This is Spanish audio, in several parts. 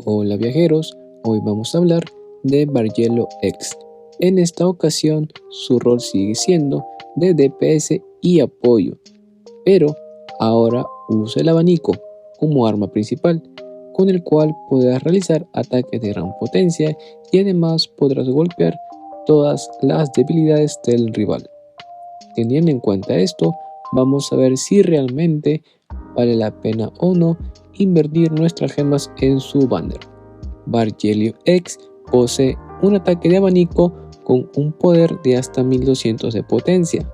Hola viajeros, hoy vamos a hablar de Bargello X. En esta ocasión su rol sigue siendo de DPS y apoyo, pero ahora usa el abanico como arma principal, con el cual podrás realizar ataques de gran potencia y además podrás golpear todas las debilidades del rival. Teniendo en cuenta esto, vamos a ver si realmente vale la pena o no invertir nuestras gemas en su banner. Bargello X posee un ataque de abanico con un poder de hasta 1200 de potencia.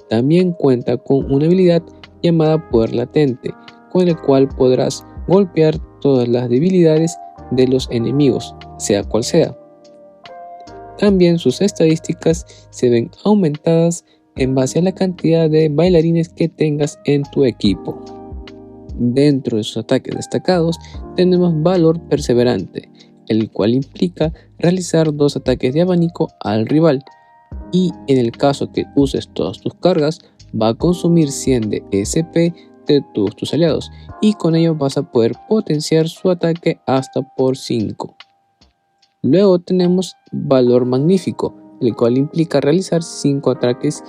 También cuenta con una habilidad llamada Poder Latente, con el cual podrás golpear todas las debilidades de los enemigos, sea cual sea. También sus estadísticas se ven aumentadas en base a la cantidad de bailarines que tengas en tu equipo. Dentro de sus ataques destacados tenemos Valor Perseverante, el cual implica realizar 2 ataques de abanico al rival, y en el caso que uses todas tus cargas va a consumir 100 de SP de todos tus aliados, y con ello vas a poder potenciar su ataque hasta por 5. Luego tenemos Valor Magnífico, el cual implica realizar 5 ataques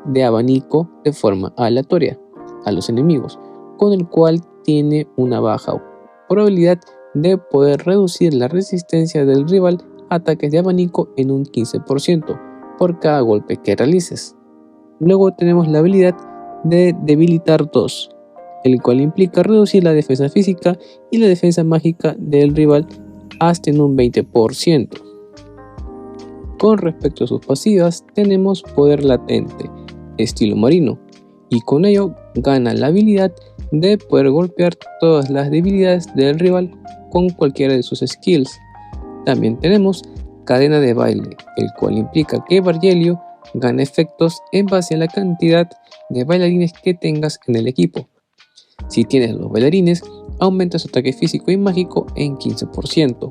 de abanico de forma aleatoria a los enemigos, con el cual tiene una baja probabilidad de poder reducir la resistencia del rival a ataques de abanico en un 15% por cada golpe que realices. Luego tenemos la habilidad de Debilitar 2, el cual implica reducir la defensa física y la defensa mágica del rival hasta en un 20%. Con respecto a sus pasivas tenemos Poder Latente, estilo marino, y con ello gana la habilidad de poder golpear todas las debilidades del rival con cualquiera de sus skills. También tenemos Cadena de Baile, el cual implica que Bargello gana efectos en base a la cantidad de bailarines que tengas en el equipo. Si tienes 2 bailarines, aumenta su ataque físico y mágico en 15%.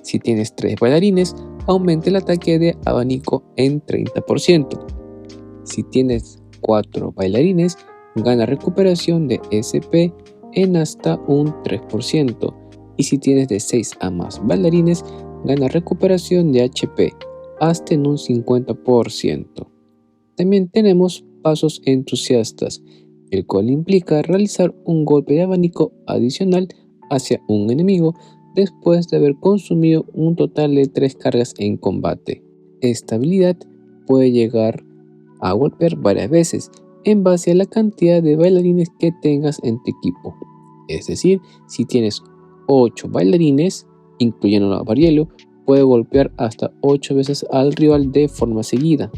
Si tienes 3 bailarines, aumenta el ataque de abanico en 30%. Si tienes 4 bailarines, gana recuperación de SP en hasta un 3%. Y si tienes de 6 a más bailarines, gana recuperación de HP hasta en un 50%. También tenemos Pasos Entusiastas, el cual implica realizar un golpe de abanico adicional hacia un enemigo después de haber consumido un total de 3 cargas en combate. Esta habilidad puede llegar a golpear varias veces en base a la cantidad de bailarines que tengas en tu equipo. Es decir, si tienes 8 bailarines, incluyendo a Bargello, puede golpear hasta 8 veces al rival de forma seguida.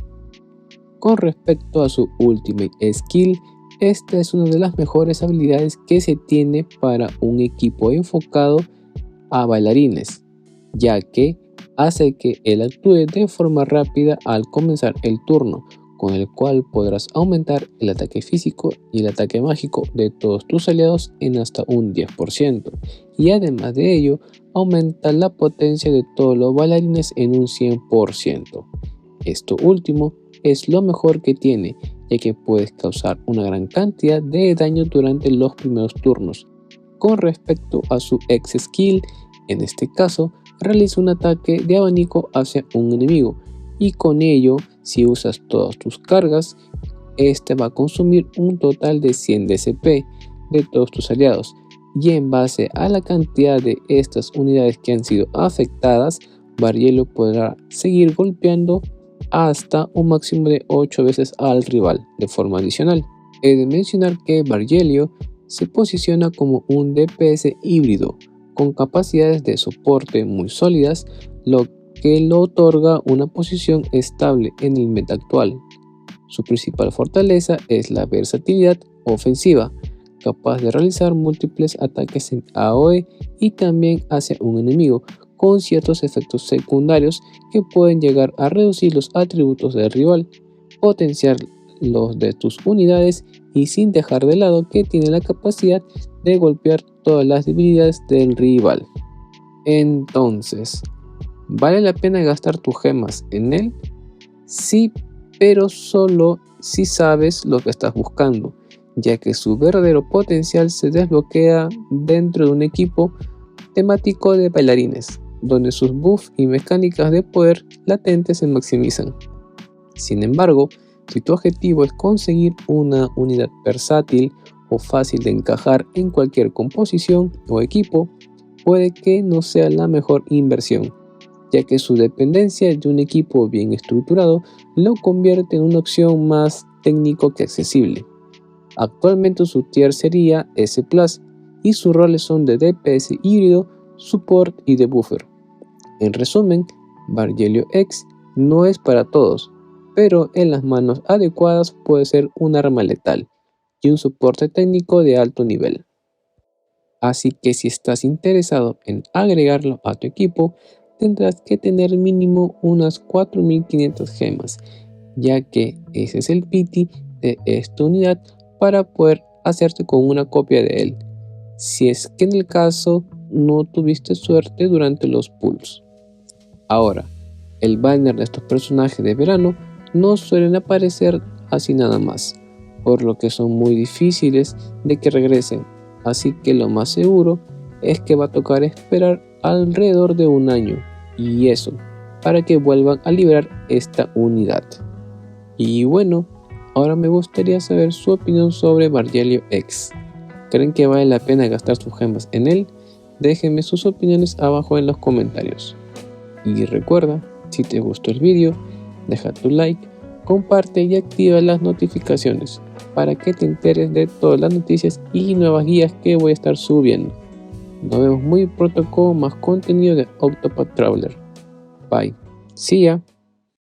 Con respecto a su Ultimate Skill, esta es una de las mejores habilidades que se tiene para un equipo enfocado a bailarines, ya que hace que él actúe de forma rápida al comenzar el turno, con el cual podrás aumentar el ataque físico y el ataque mágico de todos tus aliados en hasta un 10%, y además de ello aumenta la potencia de todos los bailarines en un 100%. Esto último es lo mejor que tiene, ya que puedes causar una gran cantidad de daño durante los primeros turnos. Con respecto a su X skill, en este caso realiza un ataque de abanico hacia un enemigo, y con ello, si usas todas tus cargas, este va a consumir un total de 100 de SP de todos tus aliados, y en base a la cantidad de estas unidades que han sido afectadas, Bargello podrá seguir golpeando hasta un máximo de 8 veces al rival de forma adicional. He de mencionar que Bargello se posiciona como un DPS híbrido con capacidades de soporte muy sólidas, lo que lo otorga una posición estable en el meta actual. Su principal fortaleza es la versatilidad ofensiva, capaz de realizar múltiples ataques en AoE y también hacia un enemigo, con ciertos efectos secundarios que pueden llegar a reducir los atributos del rival, potenciar los de tus unidades y sin dejar de lado que tiene la capacidad de golpear todas las debilidades del rival. Entonces, ¿vale la pena gastar tus gemas en él? Sí, pero solo si sabes lo que estás buscando, ya que su verdadero potencial se desbloquea dentro de un equipo temático de bailarines, donde sus buffs y mecánicas de poder latentes se maximizan. Sin embargo, si tu objetivo es conseguir una unidad versátil o fácil de encajar en cualquier composición o equipo, puede que no sea la mejor inversión, ya que su dependencia de un equipo bien estructurado lo convierte en una opción más técnico que accesible. Actualmente su tier sería S+, y sus roles son de DPS híbrido, support y debuffer. En resumen, Bargello X no es para todos, pero en las manos adecuadas puede ser un arma letal y un soporte técnico de alto nivel. Así que si estás interesado en agregarlo a tu equipo, tendrás que tener mínimo unas 4500 gemas, ya que ese es el pity de esta unidad para poder hacerte con una copia de él, si es que en el caso no tuviste suerte durante los pulls. Ahora, el banner de estos personajes de verano no suelen aparecer así nada más, por lo que son muy difíciles de que regresen, así que lo más seguro es que va a tocar esperar alrededor de un año, y eso, para que vuelvan a liberar esta unidad. Y bueno, ahora me gustaría saber su opinión sobre Bargello X. ¿Creen que vale la pena gastar sus gemas en él? Déjenme sus opiniones abajo en los comentarios. Y recuerda, si te gustó el vídeo, deja tu like, comparte y activa las notificaciones para que te enteres de todas las noticias y nuevas guías que voy a estar subiendo. Nos vemos muy pronto con más contenido de Octopath Traveler. Bye. See ya.